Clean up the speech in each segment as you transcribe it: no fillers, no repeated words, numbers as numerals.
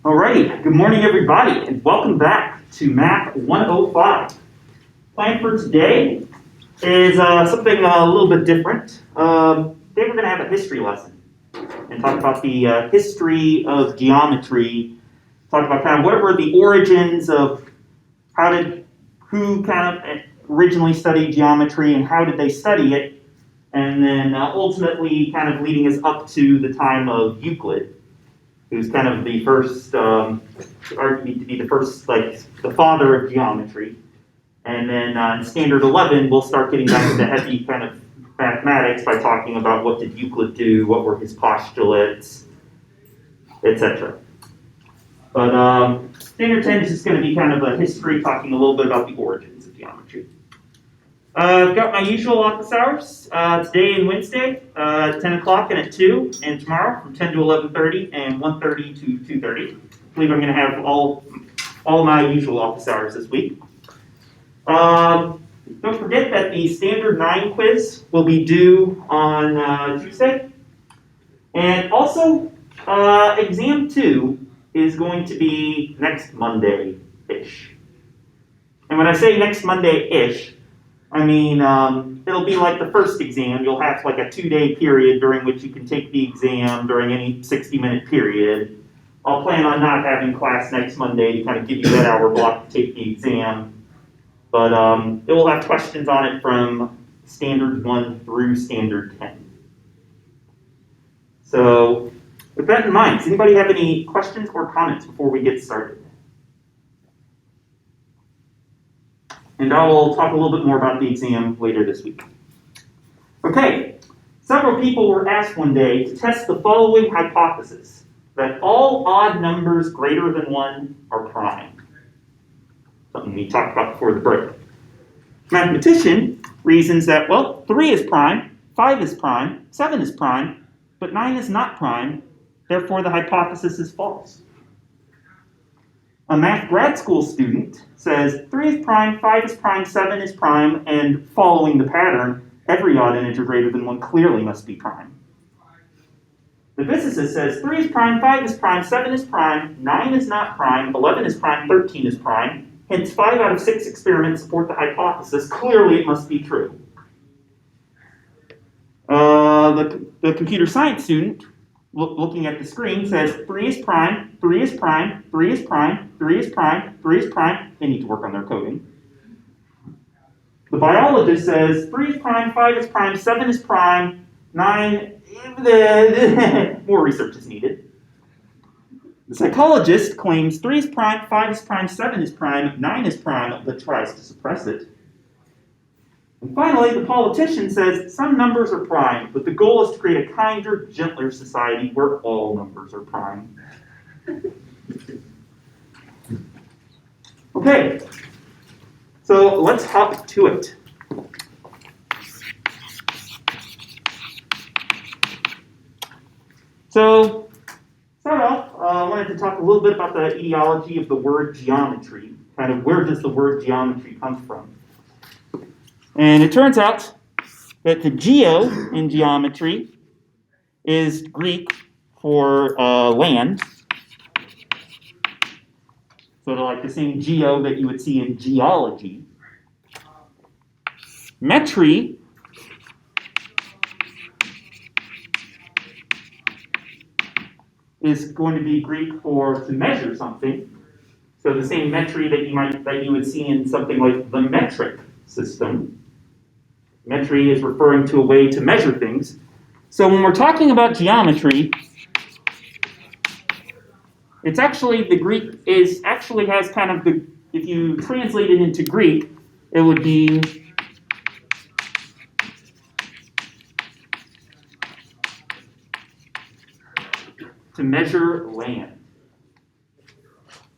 Alrighty, good morning everybody, and welcome back to Math 105. Plan for today is something a little bit different. Today we're going to have a history lesson and talk about the history of geometry, talk about kind of what were the origins of who kind of originally studied geometry and how did they study it, and then ultimately kind of leading us up to the time of Euclid, who's kind of the first, argued to be the first, like, the father of geometry. And then in Standard 11, we'll start getting back into heavy kind of mathematics by talking about what did Euclid do, what were his postulates, etc. But Standard 10 is just going to be kind of a history, talking a little bit about the origins of geometry. I've got my usual office hours today and Wednesday, 10 o'clock and at 2, and tomorrow from 10 to 11:30 and 1:30 to 2:30. I believe I'm going to have all my usual office hours this week. Don't forget that the Standard 9 quiz will be due on Tuesday. And also, Exam 2 is going to be next Monday-ish. And when I say next Monday-ish, I mean, it'll be like the first exam. You'll have like a 2-day period during which you can take the exam during any 60-minute period. I'll plan on not having class next Monday to kind of give you that hour block to take the exam. But it will have questions on it from Standard 1 through Standard 10. So with that in mind, does anybody have any questions or comments before we get started? And I will talk a little bit more about the exam later this week. Okay, several people were asked one day to test the following hypothesis, that all odd numbers greater than 1 are prime. Something we talked about before the break. Mathematician reasons that, well, 3 is prime, 5 is prime, 7 is prime, but 9 is not prime, therefore the hypothesis is false. A math grad school student says 3 is prime, 5 is prime, 7 is prime, and following the pattern, every odd integer greater than 1 clearly must be prime. The physicist says 3 is prime, 5 is prime, 7 is prime, 9 is not prime, 11 is prime, 13 is prime, hence 5 out of 6 experiments support the hypothesis, clearly it must be true. The computer science student looking at the screen says 3 is prime, 3 is prime, 3 is prime, 3 is prime, 3 is prime. They need to work on their coding. The biologist says 3 is prime, 5 is prime, 7 is prime, 9, more research is needed. The psychologist claims 3 is prime, 5 is prime, 7 is prime, 9 is prime, but tries to suppress it. And finally, the politician says some numbers are prime, but the goal is to create a kinder, gentler society where all numbers are prime. Okay, so let's hop to it. So, start off, I wanted to talk a little bit about the etiology of the word geometry, kind of where does the word geometry come from. And it turns out that the geo in geometry is Greek for land. Sort of like the same geo that you would see in geology. Metry is going to be Greek for to measure something. So the same metry that you would see in something like the metric system. Metry is referring to a way to measure things. So when we're talking about geometry, it's actually the Greek has kind of the, if you translate it into Greek, it would be to measure land.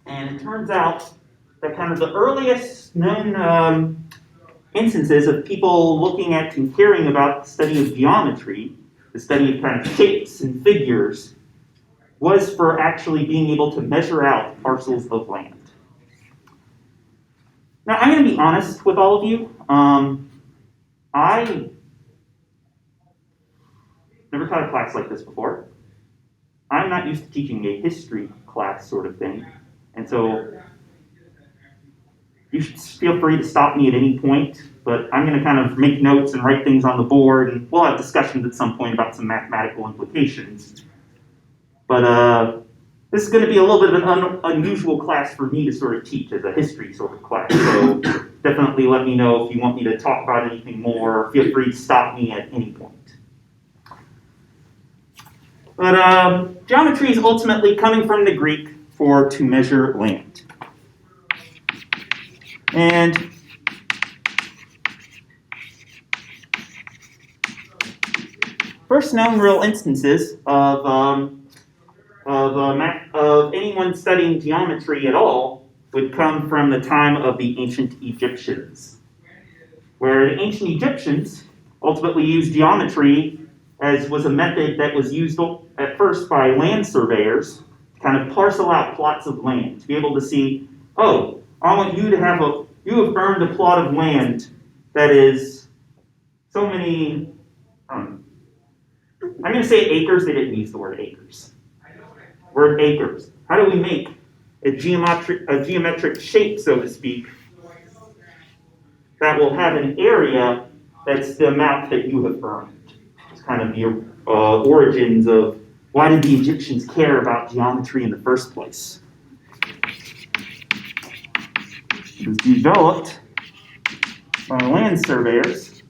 And it turns out that kind of the earliest known instances of people looking at and caring about the study of geometry, the study of kind of shapes and figures, was for actually being able to measure out parcels of land. Now, I'm going to be honest with all of you. I never taught a class like this before. I'm not used to teaching a history class sort of thing. And so you should feel free to stop me at any point, but I'm going to kind of make notes and write things on the board, and we'll have discussions at some point about some mathematical implications. But this is going to be a little bit of an unusual class for me to sort of teach as a history sort of class. So definitely let me know if you want me to talk about anything more. Feel free to stop me at any point. But geometry is ultimately coming from the Greek for to measure land. And first known real instances of anyone studying geometry at all would come from the time of the ancient Egyptians, where the ancient Egyptians ultimately used geometry as was a method that was used at first by land surveyors to kind of parcel out plots of land, to be able to see, oh, I want you to have you have earned a plot of land that is so many, I'm going to say acres. They didn't use the word acres. Word acres. How do we make a geometric shape, so to speak, that will have an area that's the amount that you have earned? It's kind of the origins of why did the Egyptians care about geometry in the first place? It was developed by land surveyors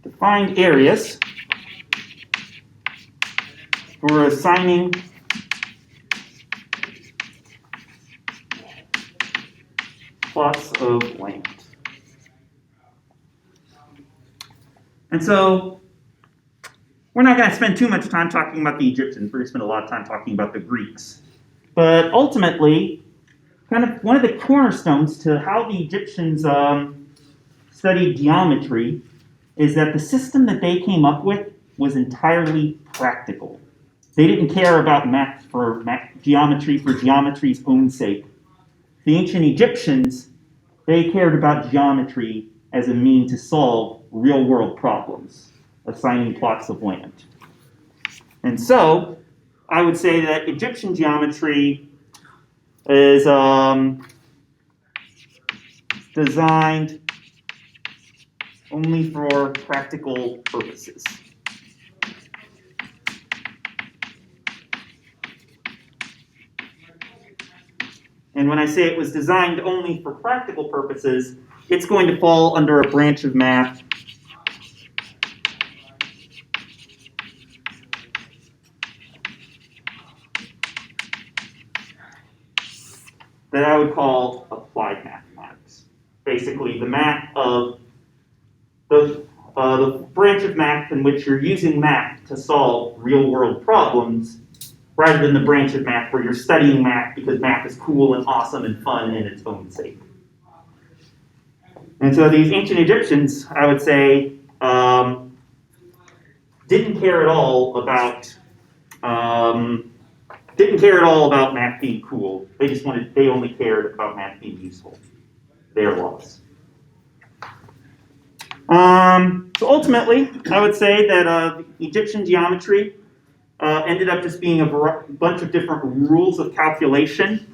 to find areas for assigning plots of land. And so we're not going to spend too much time talking about the Egyptians. We're going to spend a lot of time talking about the Greeks. But ultimately, kind of one of the cornerstones to how the Egyptians studied geometry is that the system that they came up with was entirely practical. They didn't care about geometry for geometry's own sake. The ancient Egyptians, they cared about geometry as a means to solve real-world problems, assigning plots of land. And so, I would say that Egyptian geometry is designed only for practical purposes. And when I say it was designed only for practical purposes, it's going to fall under a branch of math that I would call applied mathematics. Basically, the math of the branch of math in which you're using math to solve real-world problems, rather than the branch of math where you're studying math because math is cool and awesome and fun in its own sake. And so these ancient Egyptians, I would say, didn't care at all about math being cool. They only cared about math being useful. Their laws. So ultimately, I would say that Egyptian geometry ended up just being a bunch of different rules of calculation.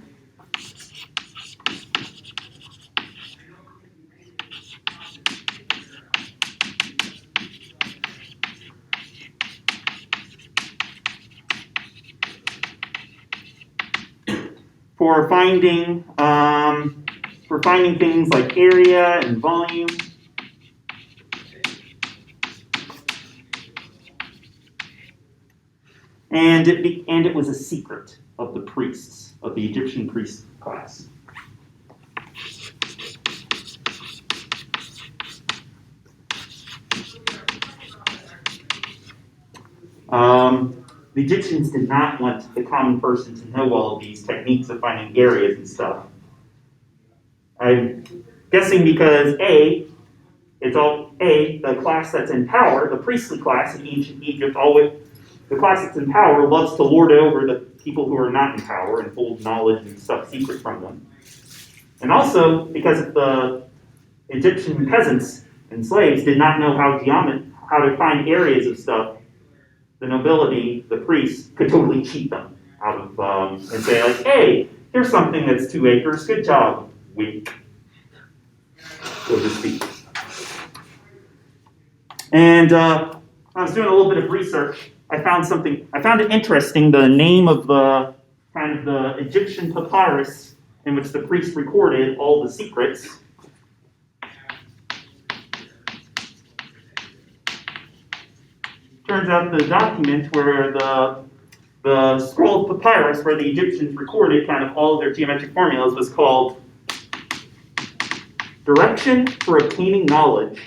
For finding things like area and volume. And it was a secret of the priests, of the Egyptian priest class. The Egyptians did not want the common person to know all of these techniques of finding areas and stuff. I'm guessing because the class that's in power, the priestly class in ancient Egypt, the class that's in power loves to lord it over the people who are not in power and hold knowledge and stuff secret from them. And also because the Egyptian peasants and slaves did not know how how to find areas of stuff, the nobility, the priests, could totally cheat them out of and say like, hey, here's something that's 2 acres, good job, wink, so to speak. And I was doing a little bit of research. I found it interesting, the name of the kind of the Egyptian papyrus in which the priest recorded all the secrets. Turns out the document where the scroll of papyrus where the Egyptians recorded kind of all of their geometric formulas was called Direction for Obtaining Knowledge.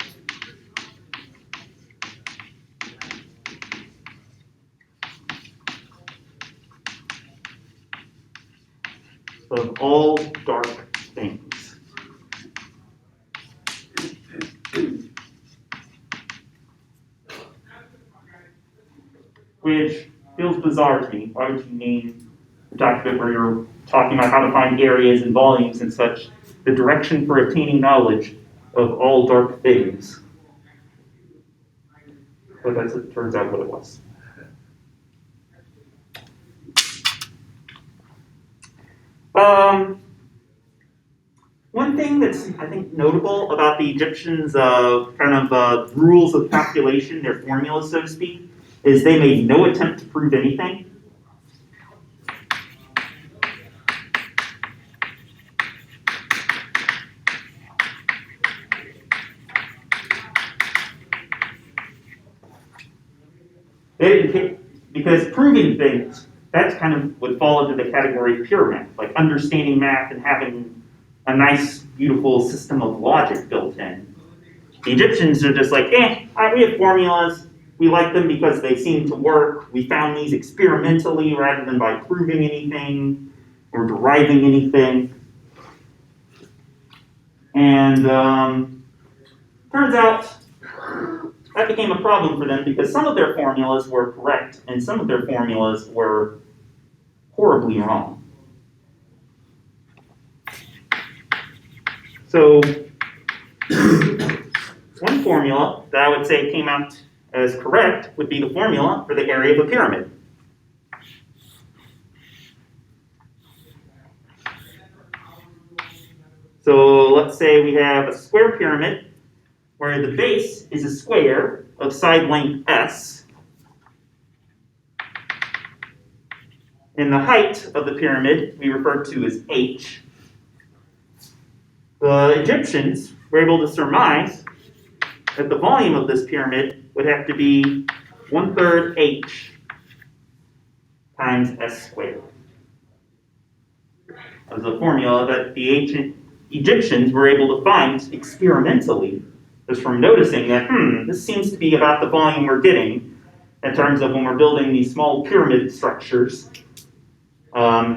Of all dark things. Which feels bizarre to me. Why would you name a document where you're talking about how to find areas and volumes and such, the direction for obtaining knowledge of all dark things? But that's, it turns out, what it was. One thing that's, I think, notable about the Egyptians' rules of calculation, their formulas, so to speak, is they made no attempt to prove anything. They didn't, because proving things, that's kind of would fall into the category of pure math, like understanding math and having a nice, beautiful system of logic built in. The Egyptians are just like, we have formulas. We like them because they seem to work. We found these experimentally rather than by proving anything or deriving anything. And turns out that became a problem for them because some of their formulas were correct and some of their formulas were horribly wrong. So one formula that I would say came out as correct would be the formula for the area of a pyramid. So let's say we have a square pyramid where the base is a square of side length s, and the height of the pyramid we refer to as h. The Egyptians were able to surmise that the volume of this pyramid would have to be 1/3 h times s squared. That was a formula that the ancient Egyptians were able to find experimentally, just from noticing that, this seems to be about the volume we're getting in terms of when we're building these small pyramid structures.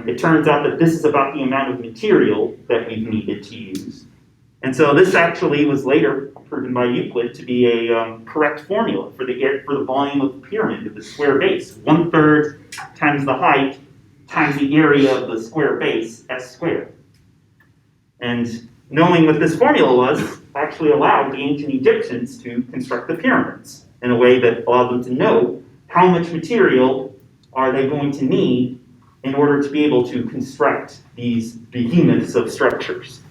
It turns out that this is about the amount of material that we've needed to use. And so this actually was later proven by Euclid to be a correct formula for the volume of the pyramid of the square base. 1/3 times the height times the area of the square base, s squared. And knowing what this formula was actually allowed the ancient Egyptians to construct the pyramids in a way that allowed them to know how much material are they going to need in order to be able to construct these behemoths of structures.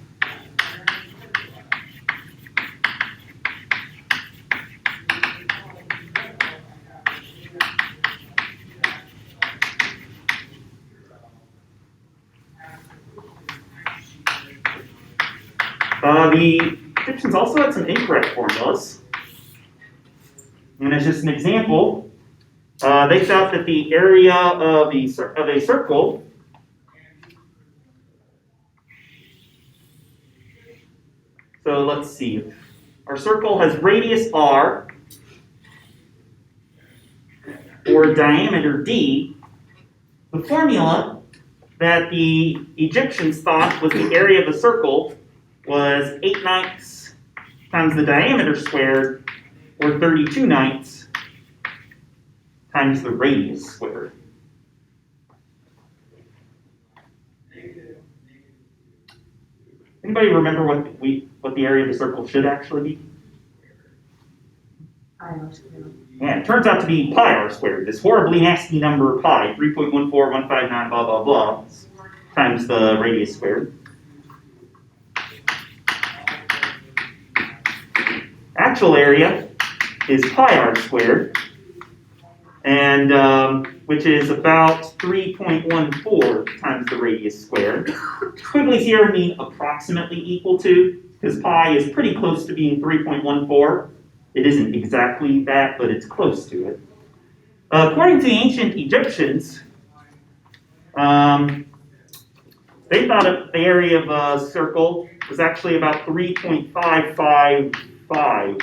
The Egyptians also had some incorrect formulas. And as just an example, they thought that the area of a circle so let's see. Our circle has radius r or diameter d. The formula that the Egyptians thought was the area of the circle was 8/9 times the diameter squared, or 32/9 times the radius squared. Anybody remember what the area of the circle should actually be? Yeah, it turns out to be pi r squared, this horribly nasty number pi, 3.14159 blah blah blah, times the radius squared. Actual area is pi r squared, and which is about 3.14 times the radius squared. Squigglies here mean approximately equal to, because pi is pretty close to being 3.14. It isn't exactly that, but it's close to it. According to the ancient Egyptians, they thought the area of a circle was actually about 3.555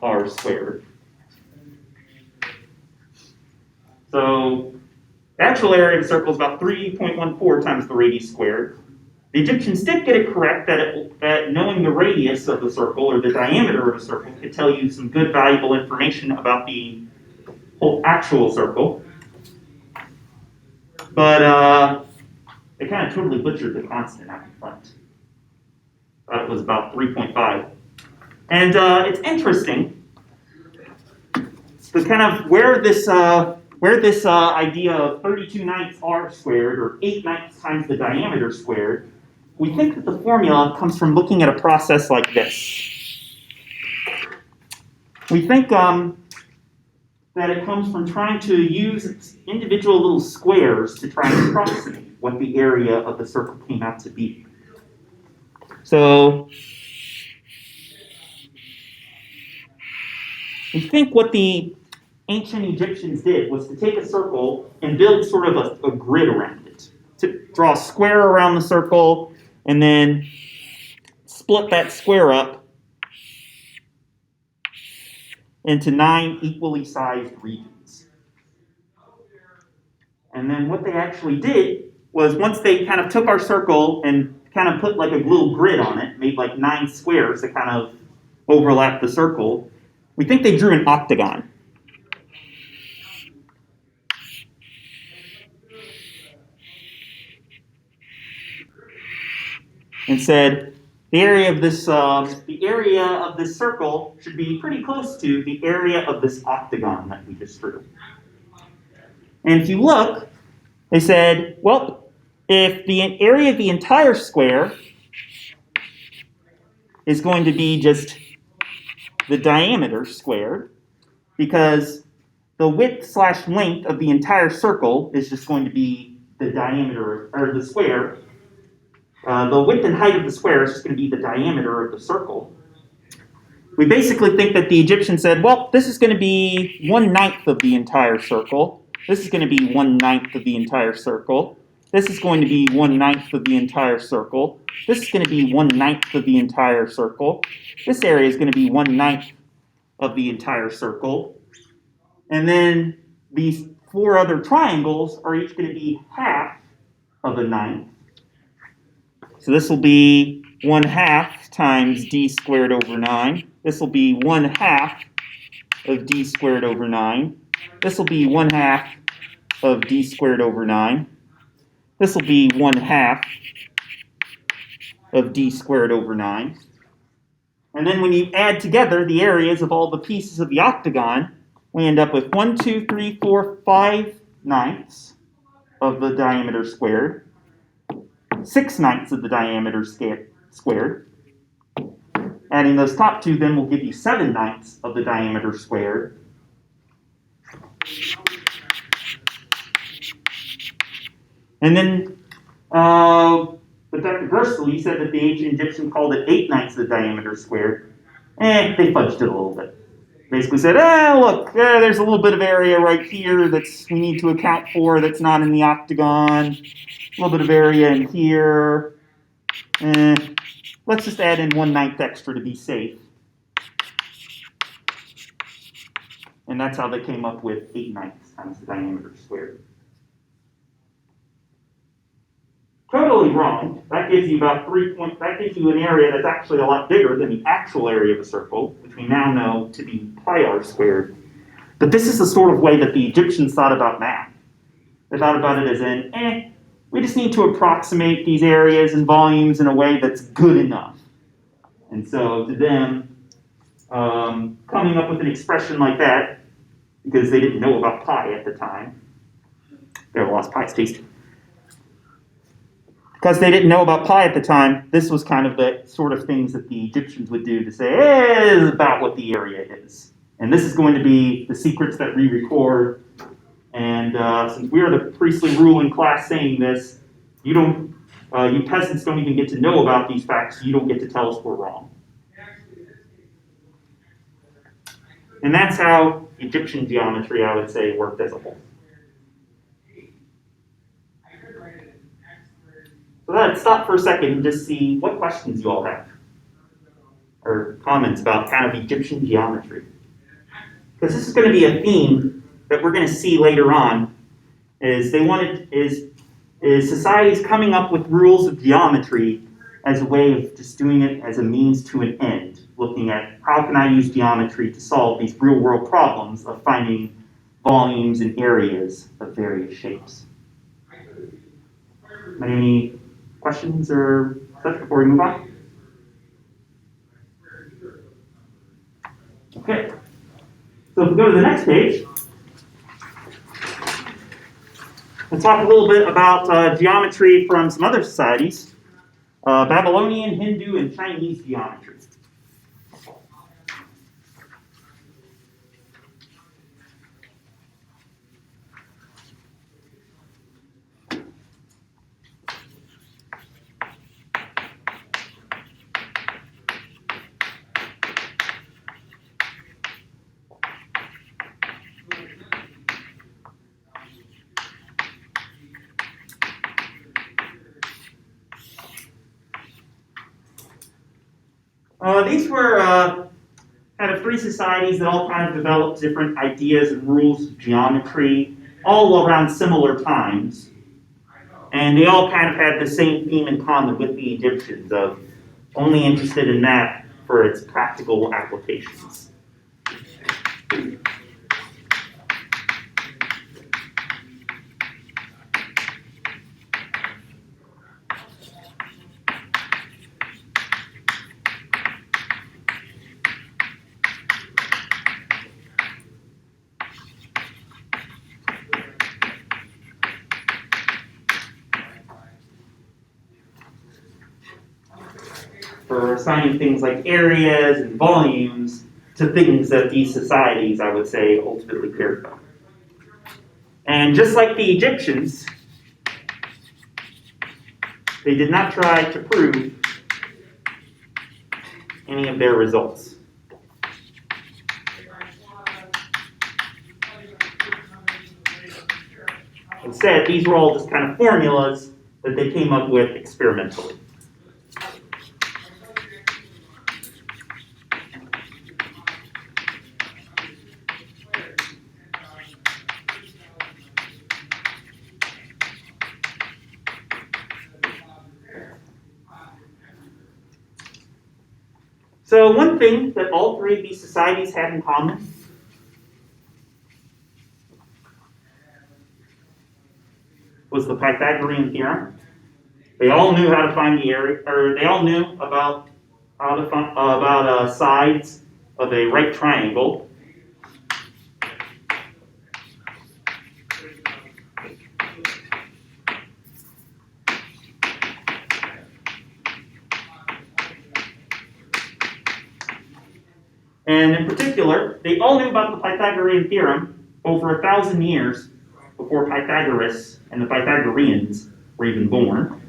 r squared. So the actual area of a circle is about 3.14 times the radius squared. The Egyptians did get it correct that knowing the radius of the circle or the diameter of a circle could tell you some good, valuable information about the whole actual circle. But they kind of totally butchered the constant out in front. Thought it was about 3.5. And it's interesting the kind of where this idea of 32/9 r squared or 8/9 times the diameter squared, we think that the formula comes from looking at a process like this. We think that it comes from trying to use individual little squares to try and approximate what the area of the circle came out to be. So we think what the ancient Egyptians did was to take a circle and build sort of a grid around it. To draw a square around the circle and then split that square up into 9 equally sized regions. And then what they actually did was once they kind of took our circle and kind of put like a little grid on it, made like 9 squares that kind of overlap the circle, we think they drew an octagon. And said the area of this circle should be pretty close to the area of this octagon that we just drew. And if you look, they said, well, if the area of the entire square is going to be just the diameter squared, because the width/length of the entire circle is just going to be the diameter, or the square. The width and height of the square is just going to be the diameter of the circle. We basically think that the Egyptians said, well, this is going to be 1/9 of the entire circle. This is going to be 1/9 of the entire circle. This is going to be 1/9 of the entire circle. This is going to be 1/9 of the entire circle. This area is going to be 1/9 of the entire circle. And then these 4 other triangles are each going to be half of a 9th. So this will be 1/2 times d squared over 9. This will be 1/2 of d squared over 9. This will be 1/2 of d squared over 9. This will be 1/2 of d squared over 9. And then when you add together the areas of all the pieces of the octagon, we end up with 1, 2, 3, 4, 5/9 of the diameter squared. 6/9 of the diameter squared. Adding those top 2 then will give you 7/9 of the diameter squared. And then Pythagoras said that the ancient Egyptian called it 8/9 of the diameter squared. They fudged it a little bit. Basically said, look, there's a little bit of area right here that's we need to account for that's not in the octagon. A little bit of area in here. Let's just add in 1/9 extra to be safe. And that's how they came up with 8/9 times the diameter squared. Totally wrong. That gives you about that gives you an area that's actually a lot bigger than the actual area of a circle, which we now know to be pi r squared. But this is the sort of way that the Egyptians thought about math. They thought about it as in, we just need to approximate these areas and volumes in a way that's good enough. And so to them, coming up with an expression like that, because they didn't know about pi at the time. There, lost pi's taste. Because they didn't know about pi at the time, this was kind of the sort of things that the Egyptians would do to say, this is about what the area is. And this is going to be the secrets that we record. And since we are the priestly ruling class saying this, you peasants don't even get to know about these facts, so you don't get to tell us we're wrong. And that's how Egyptian geometry, I would say, worked as a whole. So let's stop for a second and just see what questions you all have, or comments about kind of Egyptian geometry. Because this is going to be a theme that we're going to see later on, is societies coming up with rules of geometry as a way of just doing it as a means to an end, looking at how can I use geometry to solve these real world problems of finding volumes and areas of various shapes. Any questions or such before we move on? Okay. So if we go to the next page, we'll talk a little bit about geometry from some other societies, Babylonian, Hindu, and Chinese geometry. These were kind of three societies that all kind of developed different ideas and rules of geometry, all around similar times. And they all kind of had the same theme in common with the Egyptians of only interested in math for its practical applications. For assigning things like areas and volumes to things that these societies, I would say, ultimately cared about. And just like the Egyptians, they did not try to prove any of their results. Instead, these were all just kind of formulas that they came up with experimentally. So one thing that all three of these societies had in common was the Pythagorean theorem. They all knew how to find the area, or they all knew about how to find sides of a right triangle. And in particular, they all knew about the Pythagorean theorem over 1,000 years before Pythagoras and the Pythagoreans were even born.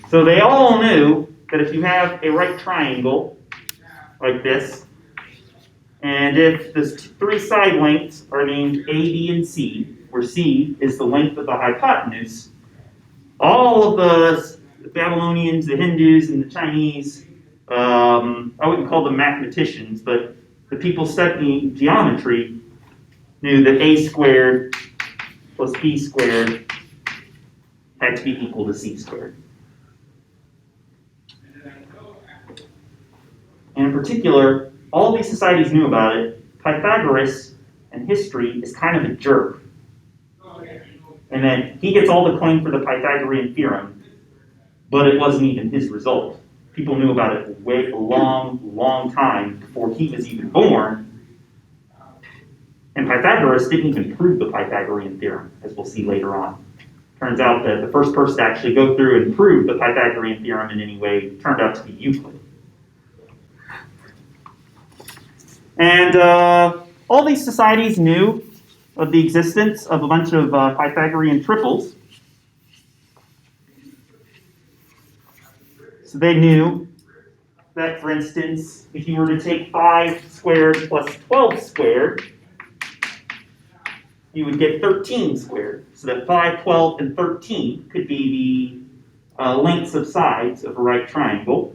So they all knew that if you have a right triangle like this, and if the three side lengths are named A, B, and C, where C is the length of the hypotenuse, all of the Babylonians, the Hindus, and the Chinese, I wouldn't call them mathematicians, but the people studying geometry knew that A squared plus B squared had to be equal to C squared. And in particular, all these societies knew about it. Pythagoras in history is kind of a jerk. And then he gets all the claim for the Pythagorean theorem, but it wasn't even his result. People knew about it a long time before he was even born. And Pythagoras didn't even prove the Pythagorean theorem, as we'll see later on. Turns out that the first person to actually go through and prove the Pythagorean theorem in any way turned out to be Euclid. And all these societies knew of the existence of a bunch of Pythagorean triples. So they knew that, for instance, if you were to take 5 squared plus 12 squared, you would get 13 squared. So that 5, 12, and 13 could be the lengths of sides of a right triangle.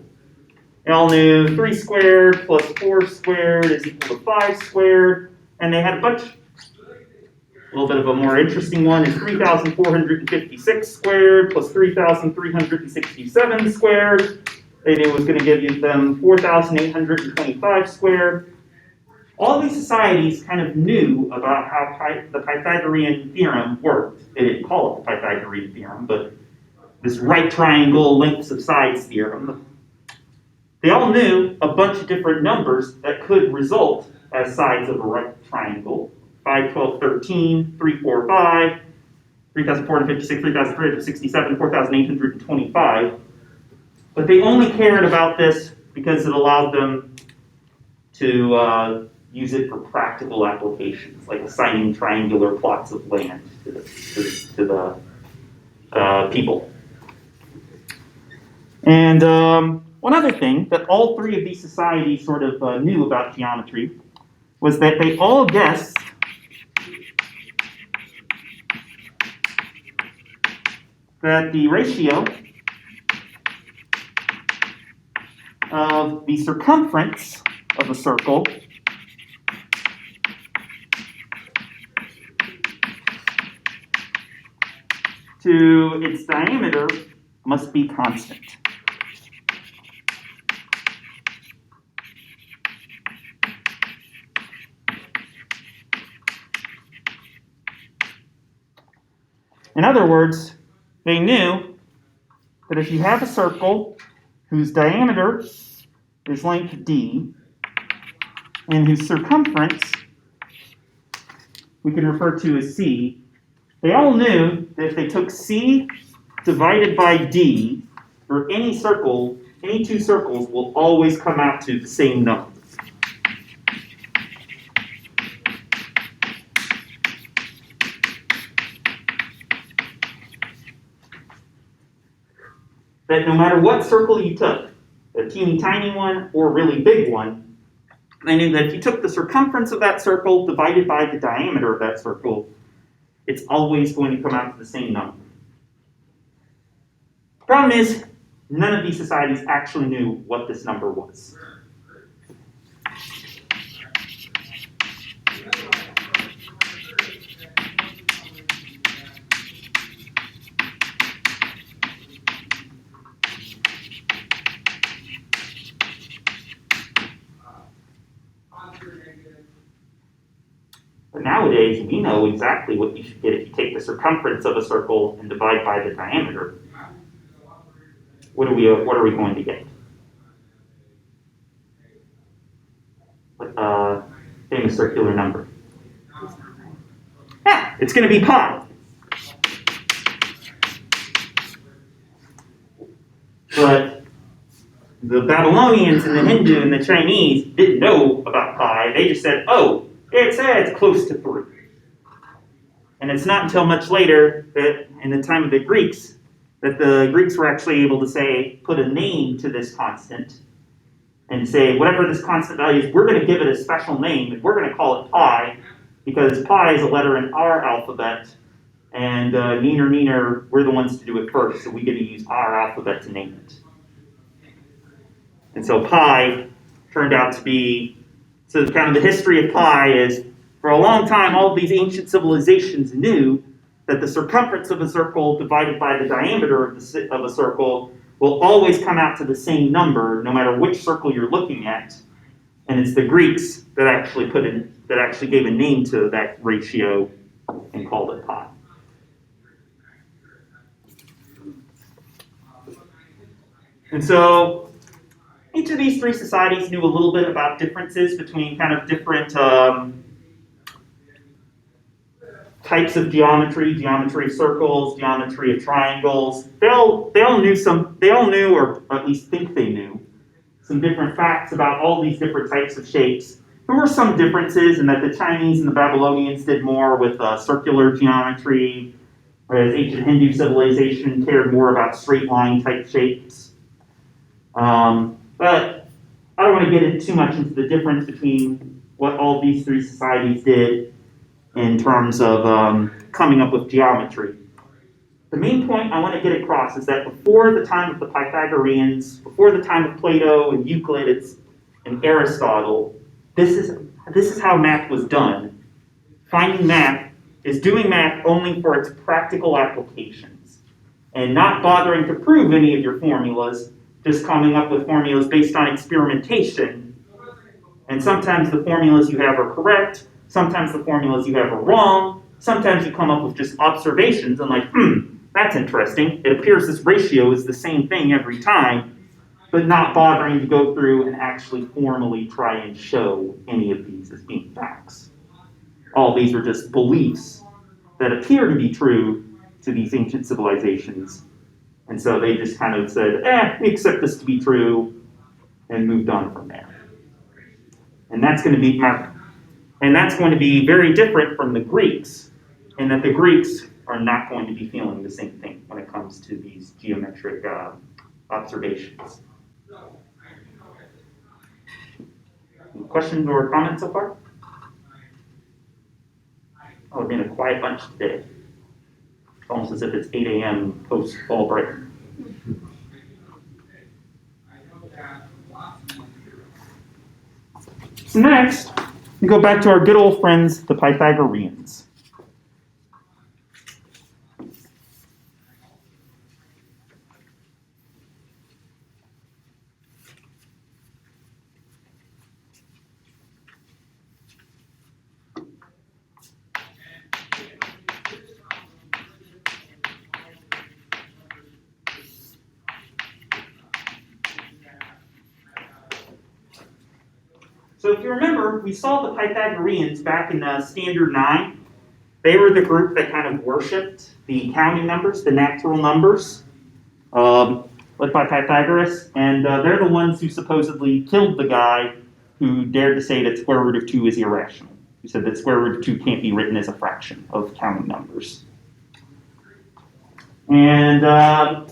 They all knew 3 squared plus 4 squared is equal to 5 squared. And they had a bunch. A little bit of a more interesting one is 3,456 squared plus 3,367 squared. They knew it was going to give them 4,825 squared. All these societies kind of knew about how the Pythagorean theorem worked. They didn't call it the Pythagorean theorem, but this right triangle lengths of sides theorem. They all knew a bunch of different numbers that could result as sides of a right triangle. 5, 12, 13, 3, 4, 5, 3,456, 3,367, 4,825. But they only cared about this because it allowed them to use it for practical applications, like assigning triangular plots of land to the people. And one other thing that all three of these societies sort of knew about geometry was that they all guessed that the ratio of the circumference of a circle to its diameter must be constant. In other words, they knew that if you have a circle whose diameter is length d and whose circumference we can refer to as c, they all knew that if they took c divided by d for any circle, any two circles will always come out to the same number. That no matter what circle you took, a teeny tiny one or a really big one, they knew that if you took the circumference of that circle divided by the diameter of that circle, it's always going to come out to the same number. The problem is, none of these societies actually knew what this number was. But nowadays, we know exactly what you should get if you take the circumference of a circle and divide by the diameter. What are we going to get? Famous circular number. Yeah, it's going to be pi. But the Babylonians and the Hindu and the Chinese didn't know about pi. They just said, oh, it says it's close to 3. And it's not until much later, that in the time of the Greeks, that the Greeks were actually able to say, put a name to this constant, and say, whatever this constant value is, we're going to give it a special name, and we're going to call it pi, because pi is a letter in our alphabet, and neener, we're the ones to do it first, so we get to use our alphabet to name it. And so pi turned out to be, so kind of the history of pi is, for a long time, all of these ancient civilizations knew that the circumference of a circle divided by the diameter of a circle will always come out to the same number, no matter which circle you're looking at. And it's the Greeks that actually gave a name to that ratio and called it pi. And so each of these three societies knew a little bit about differences between kind of different types of geometry of circles, geometry of triangles. They all knew, or at least think they knew, some different facts about all these different types of shapes. There were some differences in that the Chinese and the Babylonians did more with circular geometry, whereas ancient Hindu civilization cared more about straight line type shapes. But I don't want to get too much into the difference between what all these three societies did in terms of coming up with geometry. The main point I want to get across is that before the time of the Pythagoreans, before the time of Plato and Euclid and Aristotle, this is how math was done. Finding math is doing math only for its practical applications and not bothering to prove any of your formulas, just coming up with formulas based on experimentation. And sometimes the formulas you have are correct, sometimes the formulas you have are wrong, sometimes you come up with just observations and like, that's interesting. It appears this ratio is the same thing every time, but not bothering to go through and actually formally try and show any of these as being facts. All these are just beliefs that appear to be true to these ancient civilizations. And so they just kind of said, we accept this to be true, and moved on from there. And that's going to be very different from the Greeks, in that the Greeks are not going to be feeling the same thing when it comes to these geometric observations. Any questions or comments so far? Oh, we're being a quiet bunch today. It's almost as if it's 8 a.m. post-fall break. So next, we go back to our good old friends, the Pythagoreans. So if you remember, we saw the Pythagoreans back in Standard 9. They were the group that kind of worshipped the counting numbers, the natural numbers, led by Pythagoras. And they're the ones who supposedly killed the guy who dared to say that square root of 2 is irrational. Who said that square root of 2 can't be written as a fraction of counting numbers. And I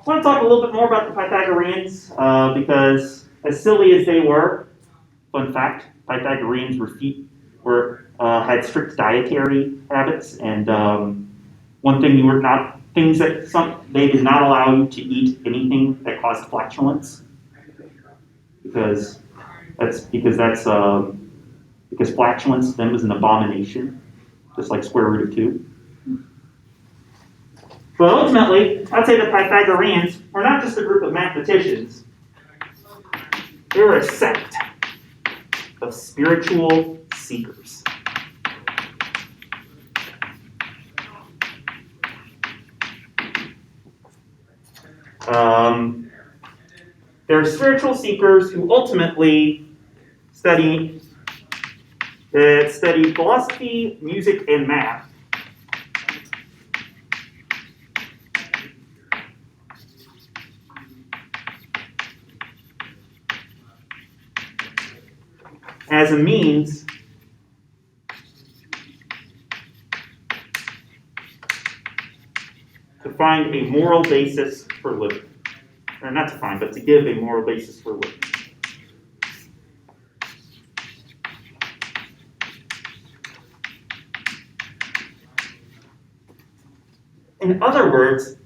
want to talk a little bit more about the Pythagoreans because as silly as they were, fun fact, Pythagoreans had strict dietary habits, and one thing they did not allow you to eat anything that caused flatulence, because flatulence to them was an abomination, just like square root of 2. But ultimately, I'd say the Pythagoreans were not just a group of mathematicians. They were a sect of spiritual seekers. They're spiritual seekers who ultimately study philosophy, music, and math. As a means to find a moral basis for living. Or not to find, but to give a moral basis for living. In other words,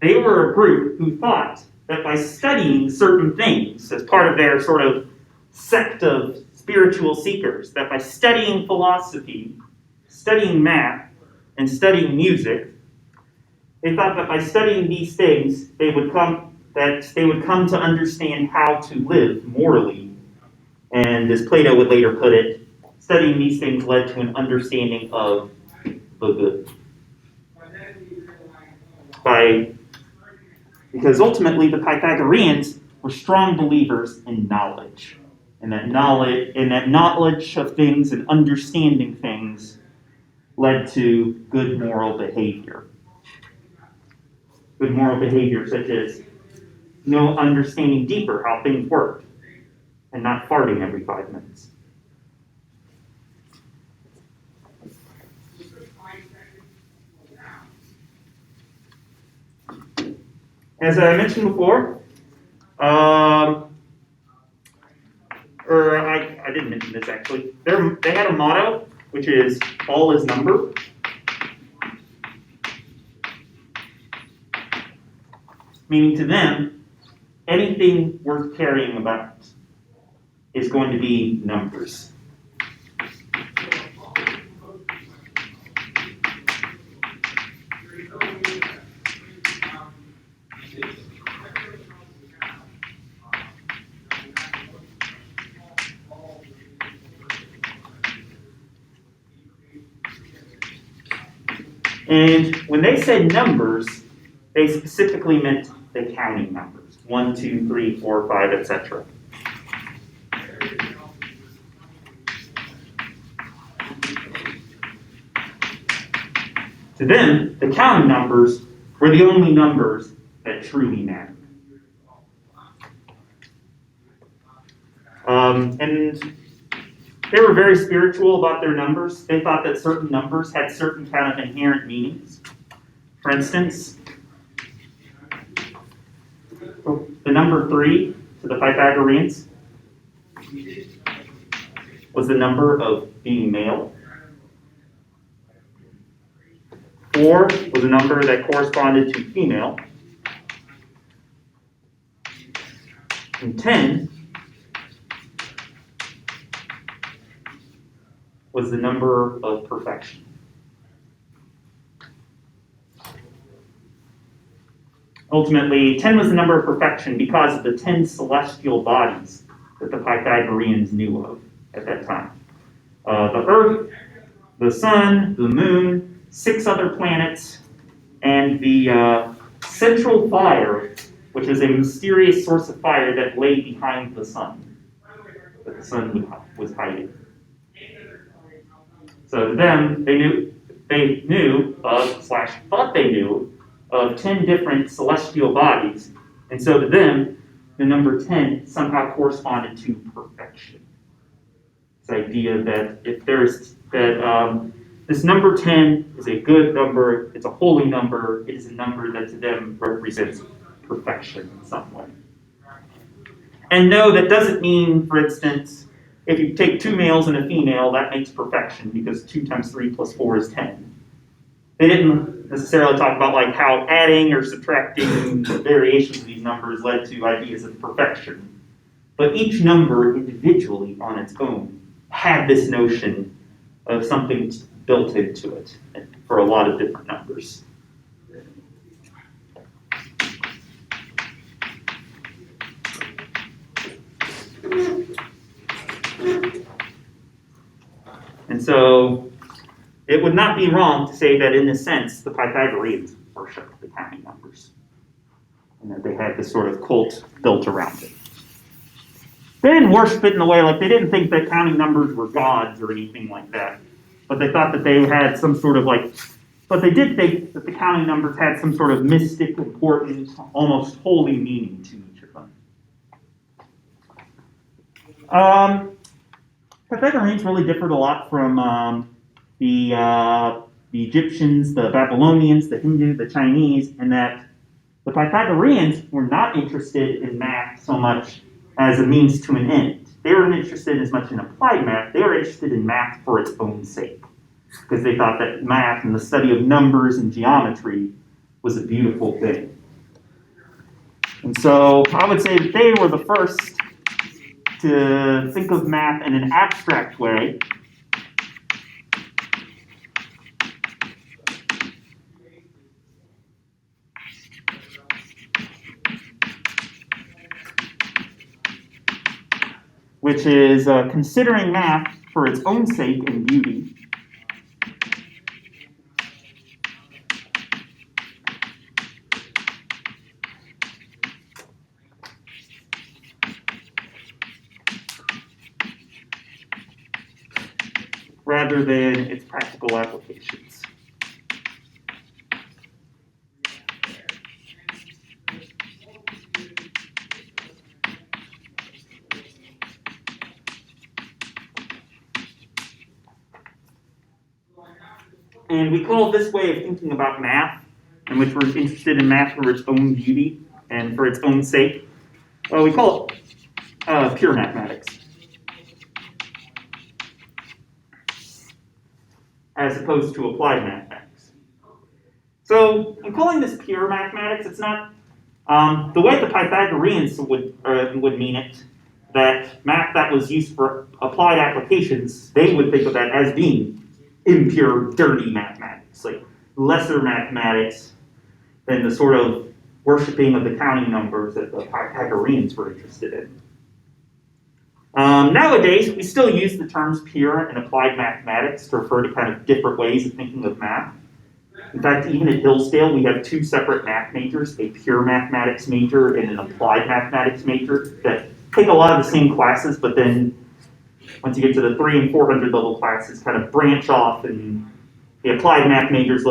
they were a group who thought that by studying certain things as part of their sort of sect of spiritual seekers, that by studying philosophy, studying math, and studying music, they thought that by studying these things, they would come to understand how to live morally And as Plato would later put it, studying these things led to an understanding of the good. Because ultimately the Pythagoreans were strong believers in knowledge. And that knowledge of things and understanding things led to good moral behavior. Good moral behavior such as understanding deeper how things work and not farting every 5 minutes. As I mentioned before, I didn't mention this actually. They had a motto, which is all is number. Meaning to them, anything worth caring about is going to be numbers. And when they said numbers, they specifically meant the counting numbers. 1, 2, 3, 4, 5, etc. To them, the counting numbers were the only numbers that truly mattered. And they were very spiritual about their numbers. They thought that certain numbers had certain kind of inherent meanings. For instance, the number 3 to the Pythagoreans was the number of being male. 4 was a number that corresponded to female. And 10 was the number of perfection. Ultimately, 10 was the number of perfection because of the 10 celestial bodies that the Pythagoreans knew of at that time. The Earth, the Sun, the Moon, 6 other planets, and the central fire, which is a mysterious source of fire that lay behind the Sun, that the Sun was hiding. So to them, they knew thought they knew of 10 different celestial bodies, and so to them, the number 10 somehow corresponded to perfection. This idea that this number 10 is a good number, it's a holy number, it is a number that to them represents perfection in some way. And no, that doesn't mean, for instance, if you take 2 males and a female, that makes perfection because 2 times 3 plus 4 is 10. They didn't necessarily talk about like how adding or subtracting variations of these numbers led to ideas of perfection. But each number individually on its own had this notion of something built into it for a lot of different numbers. And so it would not be wrong to say that in a sense the Pythagoreans worshipped the counting numbers and that they had this sort of cult built around it. They didn't worship it in a way like they didn't think that counting numbers were gods or anything like that, but they thought that they had some sort of but they did think that the counting numbers had some sort of mystic, important, almost holy meaning to each of them. Pythagoreans really differed a lot from the Egyptians, the Babylonians, the Hindu, the Chinese, in that the Pythagoreans were not interested in math so much as a means to an end. They weren't interested as much in applied math, they were interested in math for its own sake, because they thought that math and the study of numbers and geometry was a beautiful thing. And so I would say that they were the first to think of math in an abstract way. which is considering math for its own sake and beauty. Rather than its practical applications. And we call this way of thinking about math, in which we're interested in math for its own beauty and for its own sake, we call it pure mathematics, as opposed to applied mathematics. So, in calling this pure mathematics, it's not the way the Pythagoreans would mean it, that math that was used for applied applications, they would think of that as being impure, dirty mathematics, like lesser mathematics than the sort of worshipping of the counting numbers that the Pythagoreans were interested in. Nowadays, we still use the terms pure and applied mathematics to refer to kind of different ways of thinking of math. In fact, even at Hillsdale, we have two separate math majors, a pure mathematics major and an applied mathematics major that take a lot of the same classes, but then once you get to the 300 and 400 level classes, kind of branch off, and the applied math majors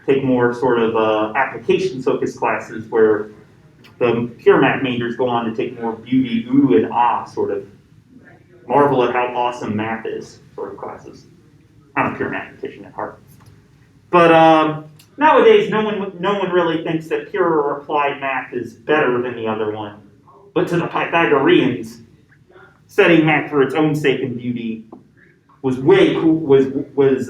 take more sort of application-focused classes, where the pure math majors go on to take more beauty, ooh, and ah, sort of marvel at how awesome math is sort of classes. I'm a pure mathematician at heart. But nowadays, no one really thinks that pure or applied math is better than the other one. But to the Pythagoreans, studying math for its own sake and beauty was way cool, was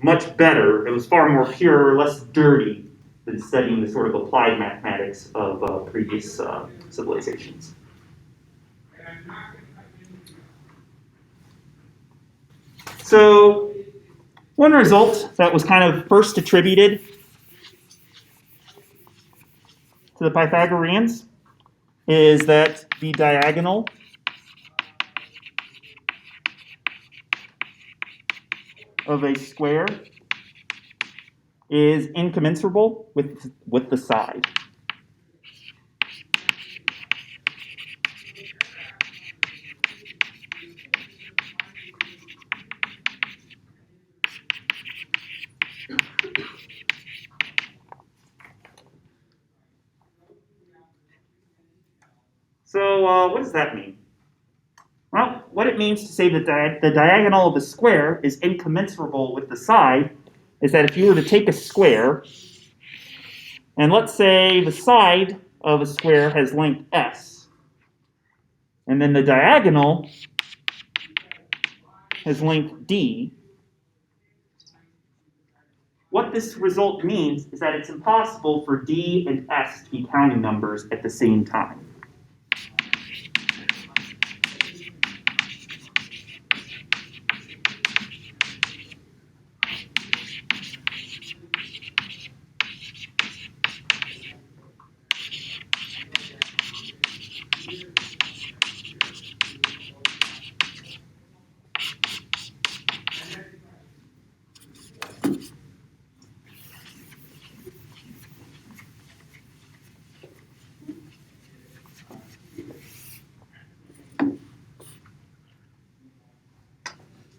much better. It was far more pure, less dirty than studying the sort of applied mathematics of previous civilizations. So, one result that was kind of first attributed to the Pythagoreans is that the diagonal of a square is incommensurable with the side. So what does that mean? Well, what it means to say that the diagonal of a square is incommensurable with the side is that if you were to take a square, and let's say the side of a square has length s, and then the diagonal has length d, what this result means is that it's impossible for d and s to be counting numbers at the same time.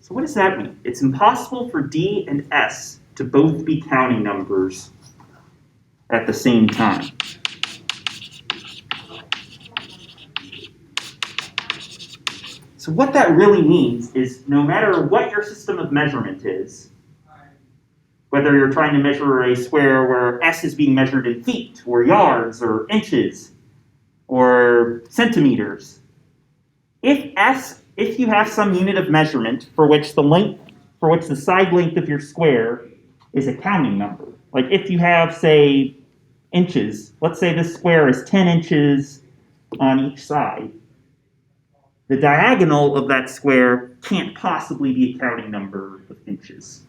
So what does that mean? It's impossible for d and s to both be counting numbers at the same time. So what that really means is no matter what your system of measurement is, whether you're trying to measure a square where s is being measured in feet or yards or inches or centimeters, if you have some unit of measurement for which the side length of your square is a counting number, like if you have, say, inches, let's say this square is 10 inches on each side, the diagonal of that square can't possibly be a counting number of inches.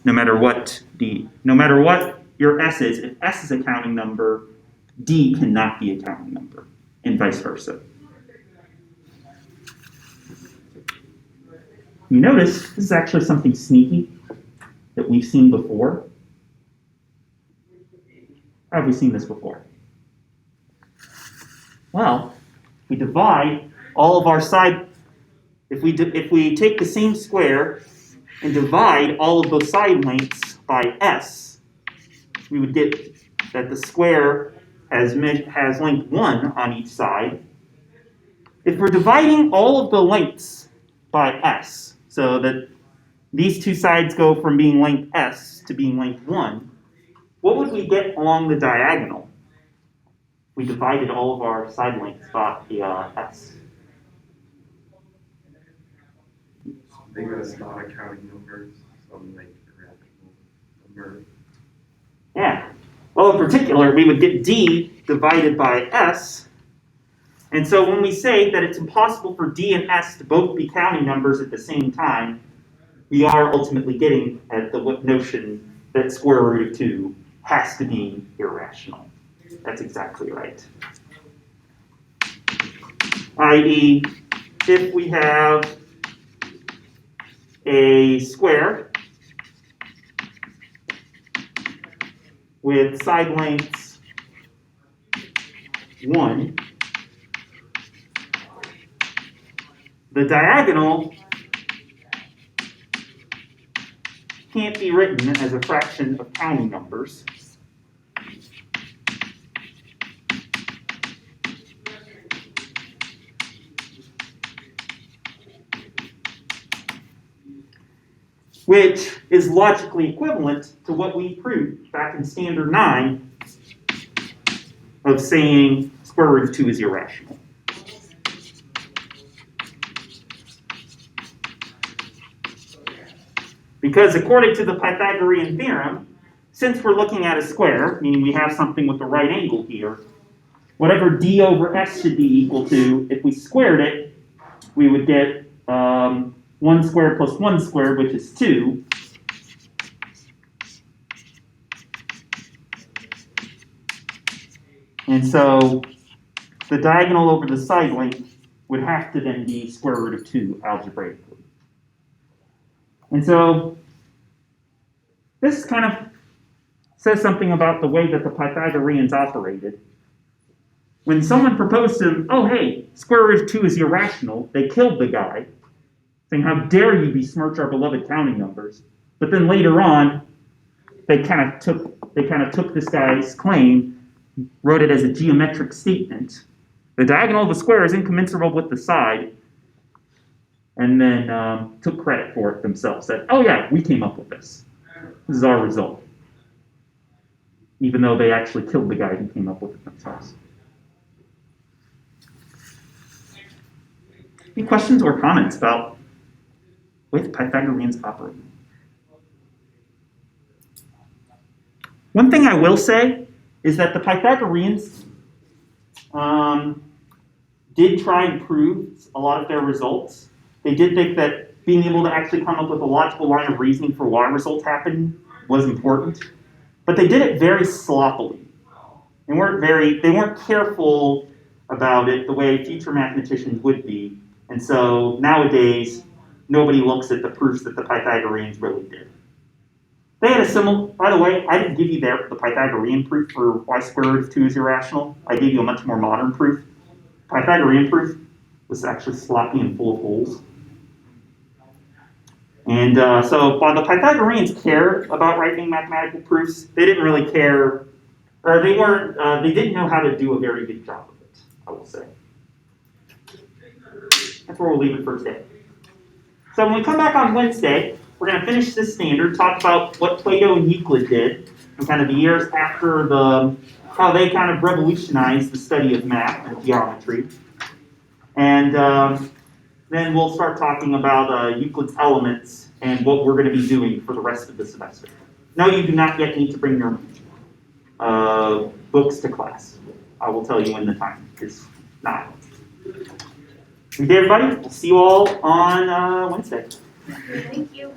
No matter what your s is, if s is a counting number, d cannot be a counting number, and vice versa. You notice this is actually something sneaky that we've seen before. How have we seen this before? Well, we divide all of our side. If we take the same square and divide all of those side lengths by s, we would get that the square has length 1 on each side. If we're dividing all of the lengths by s, so that these two sides go from being length s to being length 1, what would we get along the diagonal? We divided all of our side lengths by s. They got a not accounting numbers, some like irrational number. Yeah. Well, in particular, we would get d divided by s. And so when we say that it's impossible for d and s to both be counting numbers at the same time, we are ultimately getting at the notion that square root of 2 has to be irrational. That's exactly right. I.e., if we have a square with side lengths 1, the diagonal can't be written as a fraction of counting numbers. Which is logically equivalent to what we proved back in Standard 9 of saying square root of 2 is irrational. Because according to the Pythagorean theorem, since we're looking at a square, meaning we have something with a right angle here, whatever d over s should be equal to, if we squared it, we would get 1 squared plus 1 squared, which is 2. And so the diagonal over the side length would have to then be square root of 2 algebraically. And so this kind of says something about the way that the Pythagoreans operated. When someone proposed to them, oh hey, square root of 2 is irrational, they killed the guy, saying, how dare you besmirch our beloved counting numbers. But then later on, they kind of took this guy's claim, wrote it as a geometric statement. The diagonal of a square is incommensurable with the side, and then took credit for it themselves. Said, oh yeah, we came up with this. This is our result. Even though they actually killed the guy who came up with it themselves. Any questions or comments about the way the Pythagoreans operate? One thing I will say is that the Pythagoreans did try and prove a lot of their results. They did think that being able to actually come up with a logical line of reasoning for why results happen was important, but they did it very sloppily. They weren't careful about it the way future mathematicians would be, and so nowadays nobody looks at the proofs that the Pythagoreans really did. They had a similar, by the way, I didn't give you the Pythagorean proof for why square root of 2 is irrational. I gave you a much more modern proof. Pythagorean proof was actually sloppy and full of holes. And so while the Pythagoreans cared about writing mathematical proofs, they didn't really care, or they didn't know how to do a very good job of it, I will say. That's where we'll leave it for today. So when we come back on Wednesday, we're going to finish this standard, talk about what Plato and Euclid did, and kind of the years after how they kind of revolutionized the study of math and geometry. And then we'll start talking about Euclid's elements and what we're going to be doing for the rest of the semester. No, you do not yet need to bring your books to class. I will tell you when the time is not. Okay, everybody. We'll see you all on Wednesday. Thank you.